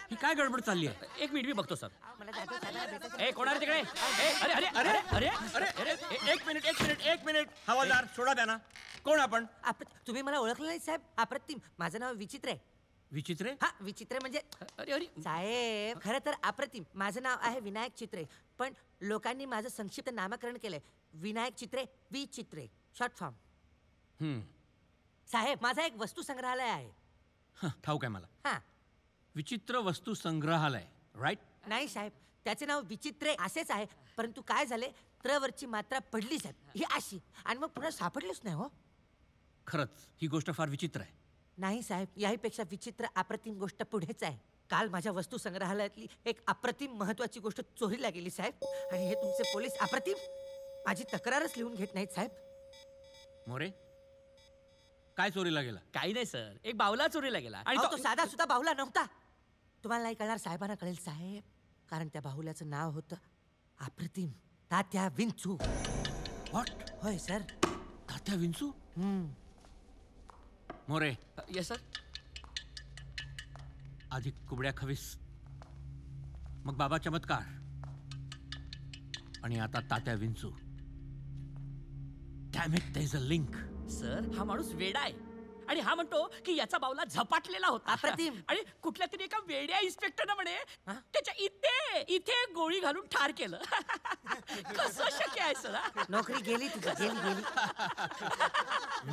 ही काय गडबड चालली आहे? एक मिनिट मी बघतो सर. ए कोण आहे तिकडे? अरे अरे अरे अरे अरे एक मिनिट हवालदार सोडा द्या ना. कोण आपण? तुम्ही मला ओळखलं नाही साहेब? अप्रतिम, माझं नाव विचित्र आहे. विचित्रे? हा, विचित्र म्हणजे अरे अरे साहेब खरं तर अप्रतिम माझं नाव आहे विनायक चित्रे, पण लोकांनी माझं संक्षिप्त नामकरण केलंय विनायक चित्रे, वि चित्रे, शॉर्ट फॉर्म. साहेब माझा एक वस्तू संग्रहालय आहे. ठाऊक आहे मला. हा विचित्र वस्तू संग्रहालय, राईट? नाही साहेब, त्याचे नाव विचित्रे असेच आहे, परंतु काय झाले त्रवरची मात्रा पडली साहेब ही अशी, आणि मग पुन्हा सापडलीच नाही. हो खरंच ही गोष्ट फार विचित्र आहे. नाही साहेब, याहीपेक्षा विचित्र अप्रतिम गोष्ट पुढेच आहे. काल माझ्या वस्तू संग्रहालयातली एक अप्रतिम महत्वाची गोष्ट चोरीला गेली साहेब, आणि हे तुमचे पोलीस अप्रतिम माझी तक्रारच लिहून घेत नाहीत साहेब. मोरे काय चोरीला गेला? काही नाही सर, एक बावला चोरीला गेला आणि अहो, तो साधा सुद्धा बाहुला नव्हता. तुम्हाला नाही कळणार, साहेबांना कळेल साहेब, कारण त्या बाहुल्याचं नाव होतं अप्रतिम तात्या विंचू. व्हॉट? होय सर. तात्या विंचू? More yes sir. आधी कुबड्या खवीस, मग बाबा चमत्कार, आणि आता Tatya Vinchu. Damn it, there is a link. Sir हा माणूस वेडा आहे आणि हा म्हणतो की याचा बावला झपाटलेला होता. अप्रतिम. आणि कुठल्या तरी एका वेड्या इन्स्पेक्टरनं म्हणे त्याच्या इथे गोळी घालून ठार केलं. कसं शक्य आहे सर? नोकरी गेली तुझी, गेली गेली.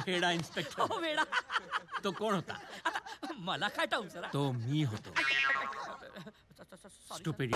वेडा इन्स्पेक्टर? हो वेडा. तो कोण होता? आता मला काय ठाऊक सर. तो मी होतो. Stupid.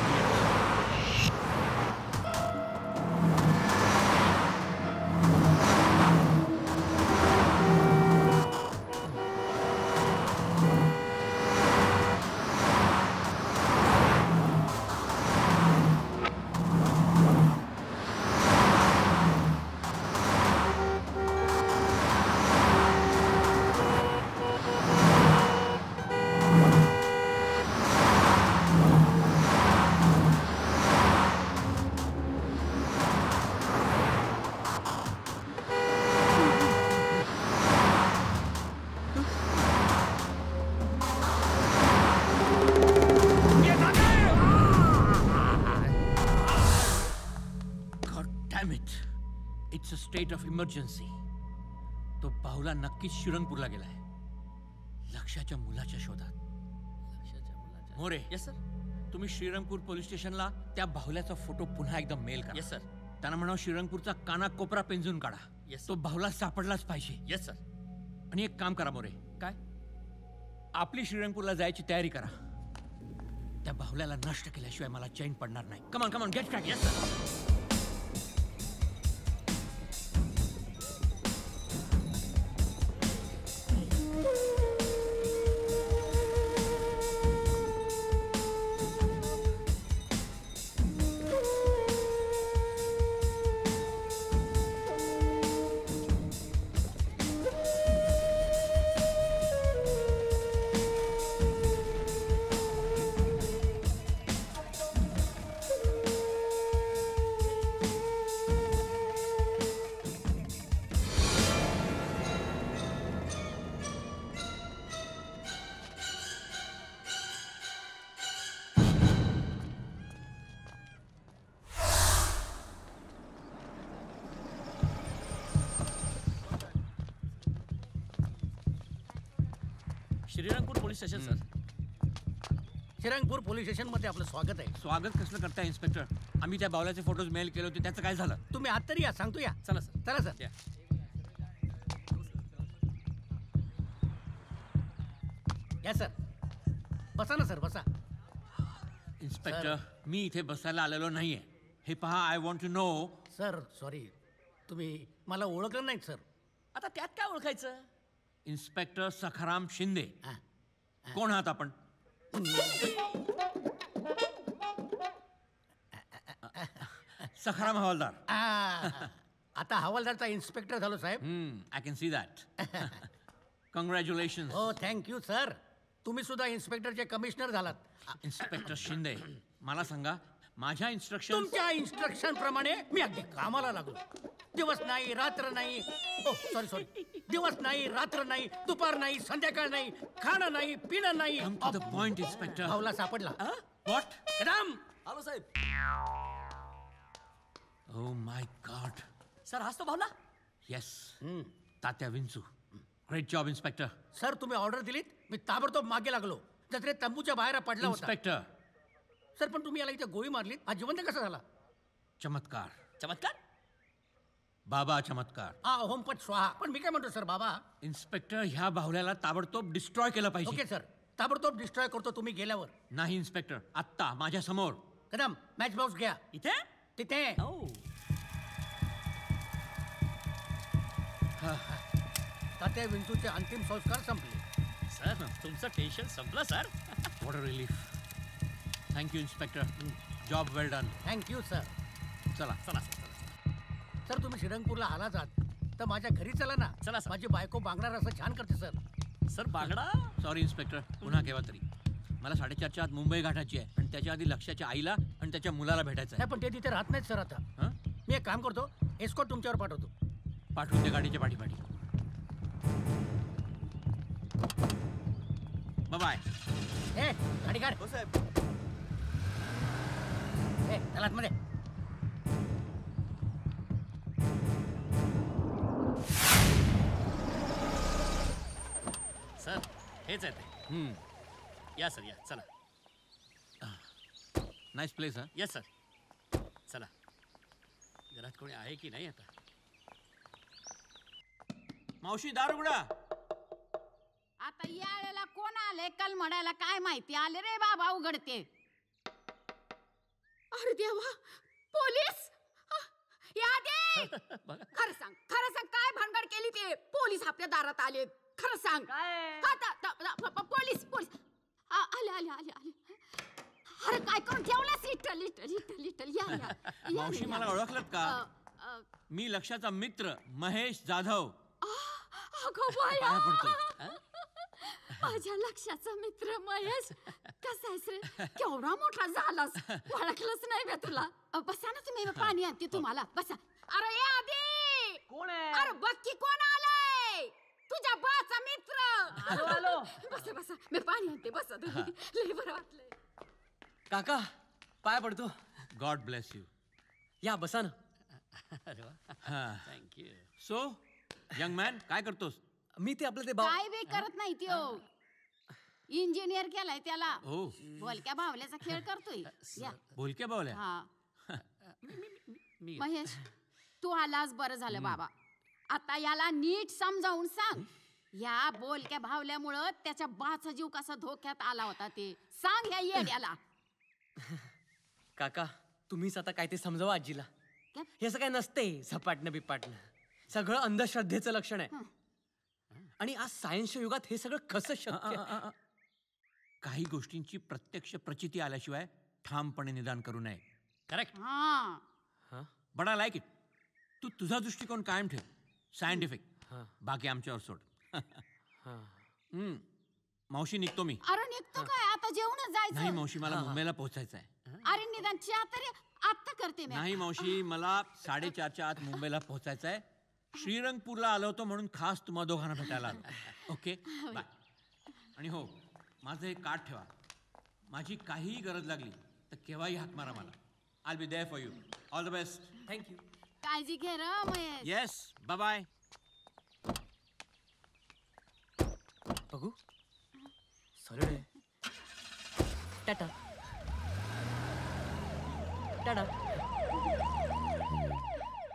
It's a state of emergency. तो बाहुला नक्कीच श्रीरंगपूरला गेलाय, लक्षाच्या मुलाच्या शोधात. मोरे. Yes sir. तुम्ही श्रीरंगपूर पोलीस स्टेशनला त्या बाहुल्याचा फोटो पुन्हा एकदा मेल करा. Yes sir. त्यांना म्हणा श्रीरंगपूरचा कानाकोपरा पेंजून काढा. Yes, sir. तो बाहुला सापडलाच पाहिजे. Yes sir. आणि एक काम करा मोरे, काय? आपली श्रीरंगपूरला जायची तयारी करा. त्या बाहुल्याला नष्ट केल्याशिवाय मला चैन पडणार नाही. Come on come on, get crack. Yes sir. Shrirangpur police station sir. Shrirangpur police station मध्ये आपलं स्वागत आहे. स्वागत कसलं करताय इन्स्पेक्टर? आम्ही त्या बाहुल्याचे फोटोज मेल केले होते, त्याचं काय झालं? तुम्ही आत तरी या, सांगतो या. चला सर. चला सर. या. या सर, बसा ना सर, बसा. इन्स्पेक्टर, मी इथे बसायला आलेलो नाहीये. हे पहा, I want to know. Sir sorry, तुम्ही मला ओळखलं नाही सर. आता त्यात काय ओळखायचं? इन्स्पेक्टर सखाराम शिंदे. हा. कोण आहात आपण? सखाराम हवालदार. आता हवालदारचा इन्स्पेक्टर झालो साहेब. I can see that. Congratulation. हो थँक्यू सर. तुम्ही सुद्धा इन्स्पेक्टरचे कमिशनर झालात. इन्स्पेक्टर शिंदे, मला सांगा, माझ्या इन्स्ट्रक्शन. तुमच्या इन्स्ट्रक्शन प्रमाणे मी अगदी कामाला लागलो. दिवस नाही रात्र नाही, ओ सॉरी, दिवस नाही रात्र नाही, दुपार नाही, संध्याकाळ नाही, खाणं नाही, पिणं नाही. Come to the point inspector. भावला सापडला. व्हॉट? कदम. आलो साहेब. Oh my God. सर हाच तो भावला. येस, तात्या विंचू. Great job inspector. सर तुम्ही ऑर्डर दिलीत, मी ताबडतोब मागे लागलो. जत्रे तंबूच्या बाहेर पडला होता. इन्स्पेक्टर. सर पण तुम्ही याला इथे गोळी मारलीत, हा जिवंत कसा झाला? चमत्कार. चमत्कार. बाबा चमत्कार. हा होमपट स्वाहा. पण मी काय म्हणतो सर बाबा. इन्स्पेक्टर, ह्या बाहुल्याला ताबडतोब डिस्ट्रॉय केलं पाहिजे. ओके सर, ताबडतोब डिस्ट्रॉय करतो तुम्ही गेल्यावर. नाही इन्स्पेक्टर, आत्ता माझ्या समोर. कदम मॅच बॉक्स घ्या. इथे. तिथे ओ. तात्या विंचूचे अंतिम संस्कार संपले. सर तुमचं टेन्शन संपलं sir. What a relief. Thank you inspector. Job well done. Thank you sir. चला. चला सर. सर तुम्ही श्रीरंगपूरला आला जात तर माझ्या घरी चला ना. चला सर. माझी बायको बांगडा रस्सा छान करते सर. सर बांगडा. सॉरी इन्स्पेक्टर, पुन्हा केव्हा तरी. मला 4:30च्या आत मुंबई गाठायची आहे आणि त्याच्या आधी लक्ष्याच्या आईला आणि त्याच्या मुलाला भेटायचं आहे. नाही पण ते तिथे राहत नाहीत सर आता. हं? मी एक काम करतो, एस्कॉट तुमच्यावर पाठवतो. पाठवून दे गाडीच्या पाठीपाठी. बाय. हे गाडी काढ. हो साहेब. हे चला आतमध्ये. सर हेच आहे ते. या सर या. चला. नाईस प्लेस हा. Yes sir. चला. घरात कोणी आहे की नाही आता. मावशी दार उघडा. आता या वेळेला कोण आले कल म्हणायला काय माहिती. आले रे बाबा उघडते. अरे देवा, पोलीस. या दे. खरं सांग काय भानगड केली ते. पोलीस आपल्या दारात आले. खरं सांग. पोलीस आले. अरे काय करून ठेवलास. लिटल या. मावशी मला ओळखलत का? मी लक्ष्याचा मित्र महेश जाधव. अगं बाया. पाया पडतो. माझ्या लक्षाचा मित्र महेश. कसा आहेस रे? केवढा मोठा झालास. ओळखलंच नाही मी तुला. बसा ना तुम्ही, पाणी आणते तुम्हाला. बसा. अरे ये आधी. कोण आहे? अरे बघ की कोण आलंय. तुझ्या बाचा मित्र. आलो. बसा मी पाणी आणते. बसा तुम्ही. लय बरं वाटलंय. काका पाय पडतो. God bless you. या बसा ना. अरे वा. हा. थँक्यू. सो यंग मॅन, काय करतोस? मी ते आपलं ते काय बी करत नाही त्यो. इंजिनियर केलाय त्याला. हो. बोलक्या भावल्याचा खेळ करतोय. या. बोलक्या बावल्या. हा. मी महेश, तू आलास बरं झालं बाबा. आता याला नीट समजावून सांग. या बोलक्या भावल्यामुळं त्याच्या बाचा जीव कसा धोक्यात आला होता ते सांग ह्या येड्याला. काका तुम्हीच आता काय ते समजावा आजीला. काय? हे असं काय नसते झपाटणं बिपाटणं. सगळं अंधश्रद्धेचं लक्षण आहे. आणि आज सायन्सच्या युगात हे सगळं कसं शक्य आहे? काही गोष्टींची प्रत्यक्ष प्रचिती आल्याशिवाय ठामपणे निदान करू नये. करेक्ट. हा. But I like it. तू तुझा दृष्टिकोन कायम ठेव. सायंटिफिक. बाकी आमच्यावर सोड. मावशी निघतो मी. अरे निघतो काय आता जेवणच नाही जायचं. मावशी, मला मुंबईला पोहोचायचं आहे. अरे निदान चहा तरी आत्ता करते मी. नाही मावशी, मला 4:30च्या आत मुंबईला पोहोचायचं आहे. श्रीरंगपूरला आलो होतो म्हणून खास तुम्हा दोघांना भेटायला आलो. Okay bye. आणि हो, माझं एक कार्ड ठेवा. माझी काहीही गरज लागली तर केव्हाही हाक मारा मला. I be there for you. All the best. Thank you. काळजी घे र महेश. Yes, bye bye. बघू सरळ आहे. टाटा टाटा.